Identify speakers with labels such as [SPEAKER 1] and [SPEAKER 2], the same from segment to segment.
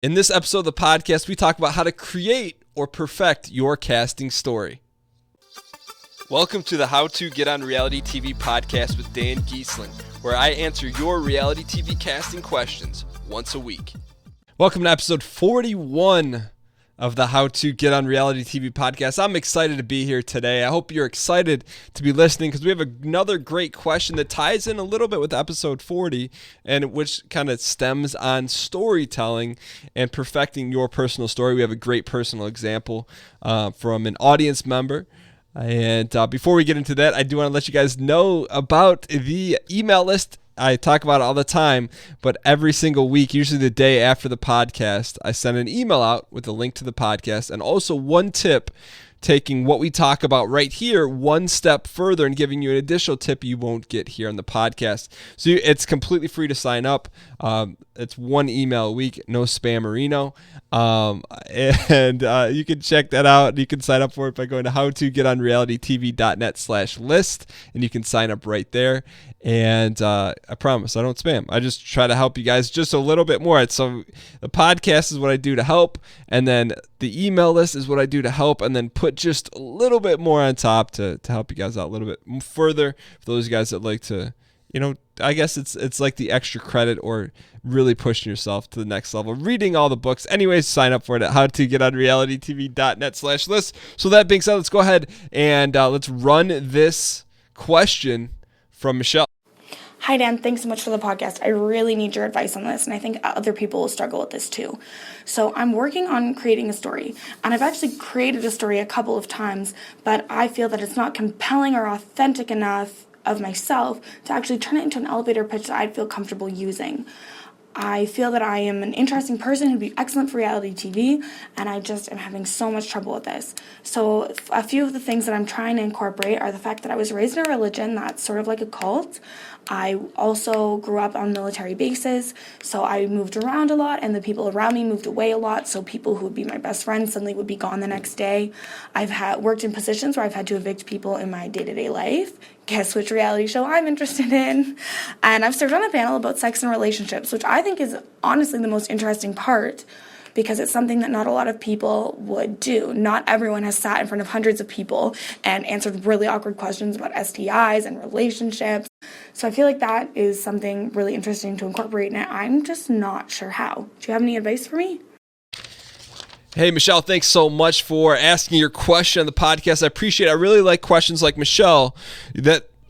[SPEAKER 1] In this episode of the podcast, we talk about how to create or perfect your casting story. Welcome to the How to Get on Reality TV podcast with Dan Giesling, where I answer your reality TV casting questions once a week. Welcome to episode 41 of the How to Get on Reality TV podcast. I'm excited to be here today. I hope you're excited to be listening because we have another great question that ties in a little bit with episode 40, and which kind of stems on storytelling and perfecting your personal story. We have a great personal example from an audience member. And before we get into that, I do want to let you guys know about the email list. I talk about it all the time, but every single week, usually the day after the podcast, I send an email out with a link to the podcast and also one tip, taking what we talk about right here one step further and giving you an additional tip you won't get here on the podcast. So it's completely free to sign up. It's one email a week, no spammerino. And you can check that out. You can sign up for it by going to howtogetonrealitytv.net/list, and you can sign up right there. And I promise I don't spam. I just try to help you guys just a little bit more. So the podcast is what I do to help, and then the email list is what I do to help, and then put just a little bit more on top to help you guys out a little bit further. For those guys that like to, I guess it's like the extra credit or really pushing yourself to the next level, reading all the books. Anyways, sign up for it at howtogetonrealitytv.net/list. So that being said, let's go ahead and let's run this question from Michelle.
[SPEAKER 2] Hi, Dan. Thanks so much for the podcast. I really need your advice on this, and I think other people will struggle with this too. So I'm working on creating a story, and I've actually created a story a couple of times, but I feel that it's not compelling or authentic enough of myself to actually turn it into an elevator pitch that I'd feel comfortable using. I feel that I am an interesting person who'd be excellent for reality TV, and I just am having so much trouble with this. So a few of the things that I'm trying to incorporate are the fact that I was raised in a religion that's sort of like a cult. I also grew up on military bases, so I moved around a lot, and the people around me moved away a lot, so people who would be my best friends suddenly would be gone the next day. I've worked in positions where I've had to evict people in my day-to-day life. Guess which reality show I'm interested in? And I've served on a panel about sex and relationships, which I think is honestly the most interesting part, because it's something that not a lot of people would do. Not everyone has sat in front of hundreds of people and answered really awkward questions about STIs and relationships. So I feel like that is something really interesting to incorporate, and I'm just not sure how. Do you have any advice for me?
[SPEAKER 1] Hey, Michelle, thanks so much for asking your question on the podcast. I appreciate it. I really like questions like Michelle,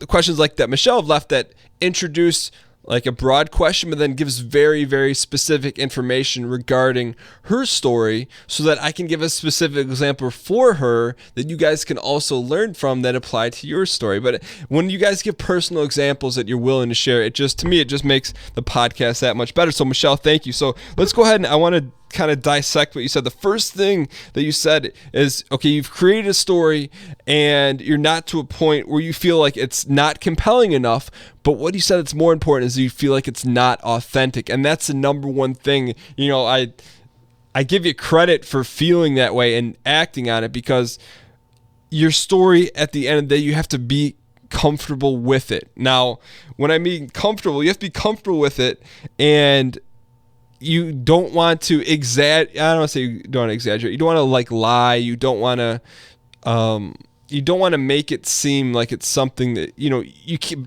[SPEAKER 1] questions like that Michelle have left that introduce like a broad question, but then gives very, very specific information regarding her story so that I can give a specific example for her that you guys can also learn from that apply to your story. But when you guys give personal examples that you're willing to share, to me, it just makes the podcast that much better. So Michelle, thank you. So let's go ahead and I want to kind of dissect what you said. The first thing that you said is, okay, you've created a story and you're not to a point where you feel like it's not compelling enough, but what you said that's more important is you feel like it's not authentic. And that's the number one thing. I give you credit for feeling that way and acting on it, because your story at the end of the day, you have to be comfortable with it. Now, when I mean comfortable, you have to be comfortable with it, and you don't want to exaggerate. I don't want to say you don't want to exaggerate. You don't want to lie. You don't want to make it seem like it's something that,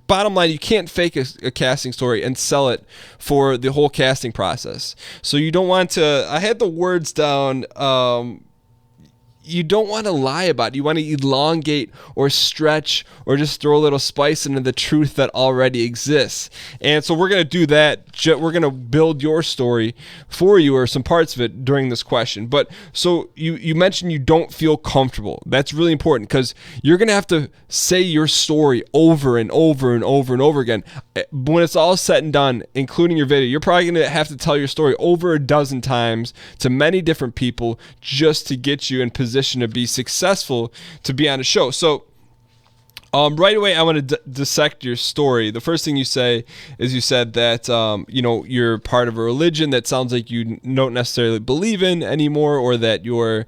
[SPEAKER 1] bottom line, you can't fake a casting story and sell it for the whole casting process. So you don't want to, I had the words down, you don't want to lie about it. You want to elongate or stretch or just throw a little spice into the truth that already exists. And so we're going to do that. We're going to build your story for you, or some parts of it, during this question. But so you mentioned you don't feel comfortable. That's really important, because you're going to have to say your story over and over and over and over again. When it's all said and done, including your video, you're probably going to have to tell your story over a dozen times to many different people just to get you in position to be successful to be on a show. So right away, I want to dissect your story. The first thing you say is, you said that you're part of a religion that sounds like you don't necessarily believe in anymore, or that you're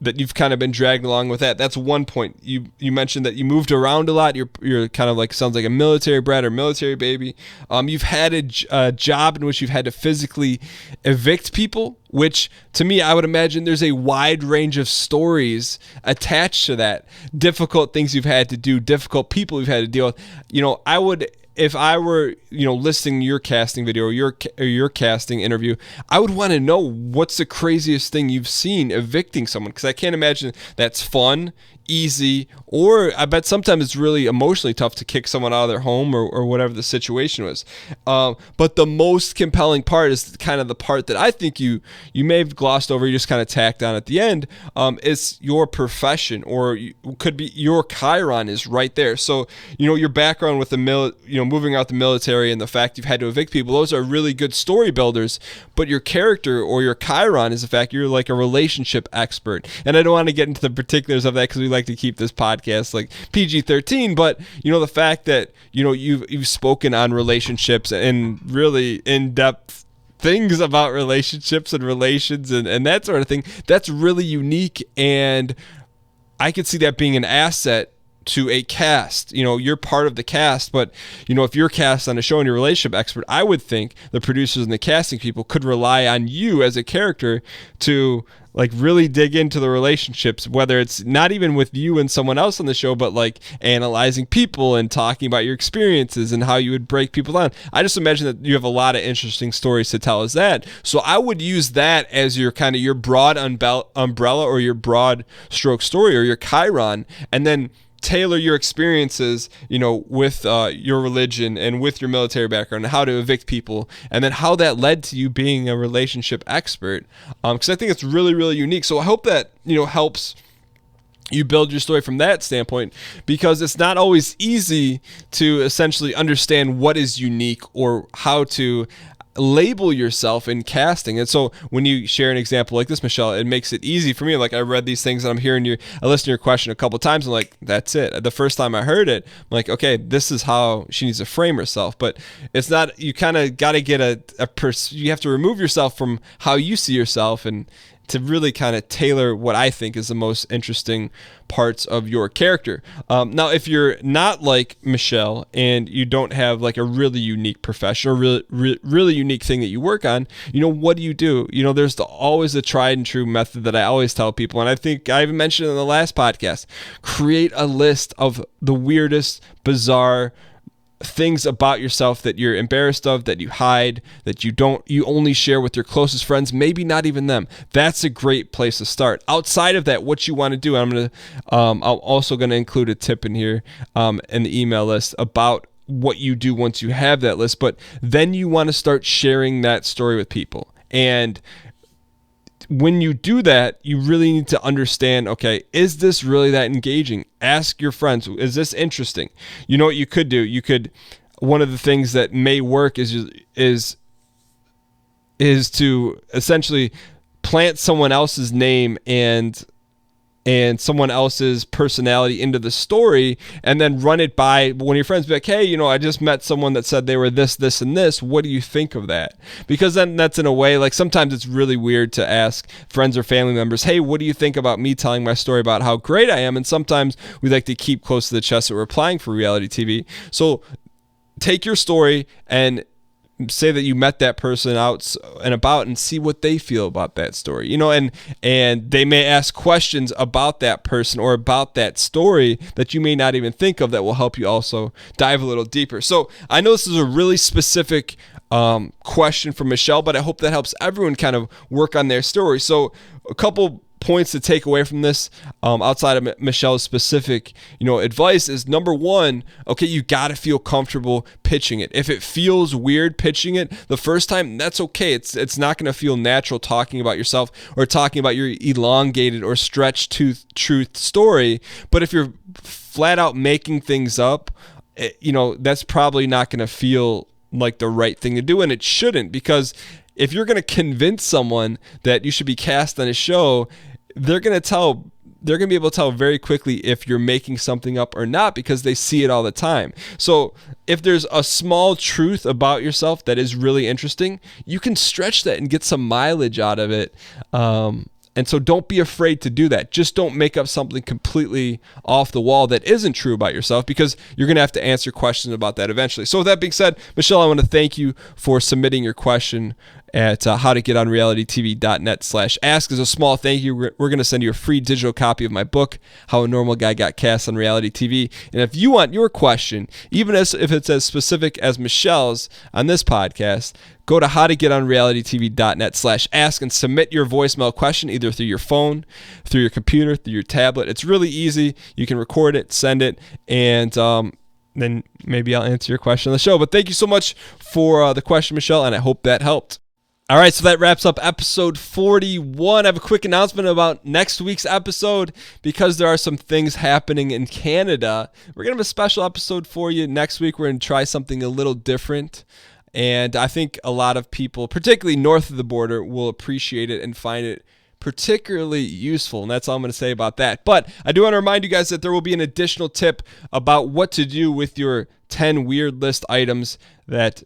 [SPEAKER 1] that you've kind of been dragged along with that. That's one point. You mentioned that you moved around a lot. You're kind of like, sounds like a military brat or military baby. You've had a job in which you've had to physically evict people, which to me, I would imagine there's a wide range of stories attached to that. Difficult things you've had to do, difficult people you've had to deal with. I would, if I were, listening to your casting video or your casting interview, I would want to know what's the craziest thing you've seen evicting someone, because I can't imagine that's fun, easy, or I bet sometimes it's really emotionally tough to kick someone out of their home or whatever the situation was. But the most compelling part is kind of the part that I think you may have glossed over, you just kind of tacked on at the end. It's your profession, or could be your Chiron is right there. So, your background with the moving out the military and the fact you've had to evict people, those are really good story builders, but your character or your Chiron is the fact you're like a relationship expert. And I don't want to get into the particulars of that because we like to keep this podcast like PG-13, but the fact that you've spoken on relationships and really in-depth things about relationships and relations and that sort of thing, that's really unique, and I could see that being an asset to a cast. You're part of the cast, but if you're cast on a show and you're a relationship expert, I would think the producers and the casting people could rely on you as a character to like really dig into the relationships, whether it's not even with you and someone else on the show, but like analyzing people and talking about your experiences and how you would break people down. I just imagine that you have a lot of interesting stories to tell as that. So I would use that as your kind of your broad umbrella or your broad stroke story or your Chiron, and then tailor your experiences, with your religion and with your military background and how to evict people, and then how that led to you being a relationship expert. Because I think it's really, really unique. So I hope that, helps you build your story from that standpoint, because it's not always easy to essentially understand what is unique or how to label yourself in casting. And so when you share an example like this, Michelle, it makes it easy for me. Like, I read these things and I listened to your question a couple of times and like, that's it. The first time I heard it, I'm like, okay, this is how she needs to frame herself. But it's not, you kind of got to get you have to remove yourself from how you see yourself and to really kind of tailor what I think is the most interesting parts of your character. Now, if you're not like Michelle and you don't have like a really unique profession or really unique thing that you work on, what do you do? There's always the tried and true method that I always tell people. And I think I even mentioned in the last podcast, create a list of the weirdest, bizarre things about yourself that you're embarrassed of, that you hide, that you only share with your closest friends, maybe not even them. That's a great place to start. Outside of that, what you want to do, I'm also going to include a tip in here in the email list about what you do once you have that list, but then you want to start sharing that story with people. And when you do that, you really need to understand, okay, is this really that engaging? Ask your friends, is this interesting? You know what you could do? One of the things that may work is to essentially plant someone else's name and someone else's personality into the story, and then run it by one of your friends. Be like, hey, I just met someone that said they were this, this, and this. What do you think of that? Because then that's in a way, like sometimes it's really weird to ask friends or family members, hey, what do you think about me telling my story about how great I am? And sometimes we like to keep close to the chest that we're applying for reality TV. So take your story and say that you met that person out and about and see what they feel about that story, and they may ask questions about that person or about that story that you may not even think of that will help you also dive a little deeper. So I know this is a really specific question from Michelle, but I hope that helps everyone kind of work on their story. So a couple points to take away from this outside of Michelle's specific advice is, number one, okay, you got to feel comfortable pitching it. If it feels weird pitching it the first time, that's okay. It's not going to feel natural talking about yourself or talking about your elongated or stretched truth story. But if you're flat out making things up, that's probably not going to feel like the right thing to do, and it shouldn't, because if you're going to convince someone that you should be cast on a show, they're going to be able to tell very quickly if you're making something up or not, because they see it all the time. So if there's a small truth about yourself that is really interesting, you can stretch that and get some mileage out of it And so don't be afraid to do that. Just don't make up something completely off the wall that isn't true about yourself, because you're going to have to answer questions about that eventually. So with that being said, Michelle, I want to thank you for submitting your question at howtogetonrealitytv.net/ask. As a small thank you, we're going to send you a free digital copy of my book, How a Normal Guy Got Cast on Reality TV. And if you want your question, even if it's as specific as Michelle's on this podcast, go to howtogetonrealitytv.net/ask and submit your voicemail question either through your phone, through your computer, through your tablet. It's really easy. You can record it, send it, and then maybe I'll answer your question on the show. But thank you so much for the question, Michelle, and I hope that helped. All right, so that wraps up episode 41. I have a quick announcement about next week's episode. Because there are some things happening in Canada, we're going to have a special episode for you next week. We're going to try something a little different. And I think a lot of people, particularly north of the border, will appreciate it and find it particularly useful. And that's all I'm going to say about that. But I do want to remind you guys that there will be an additional tip about what to do with your 10 weird list items that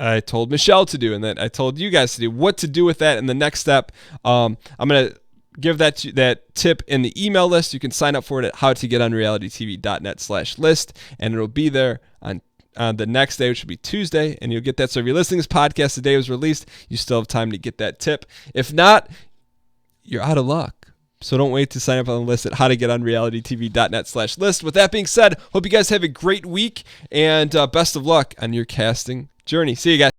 [SPEAKER 1] I told Michelle to do and that I told you guys to do. What to do with that in the next step. I'm going to give that tip in the email list. You can sign up for it at howtogetonrealitytv.net/list, and it'll be there on the next day, which will be Tuesday, and you'll get that. So if you're listening to this podcast the day it was released, you still have time to get that tip. If not, you're out of luck. So don't wait to sign up on the list at howtogetonrealitytv.net/list. With that being said, hope you guys have a great week, and best of luck on your casting journey. See you guys.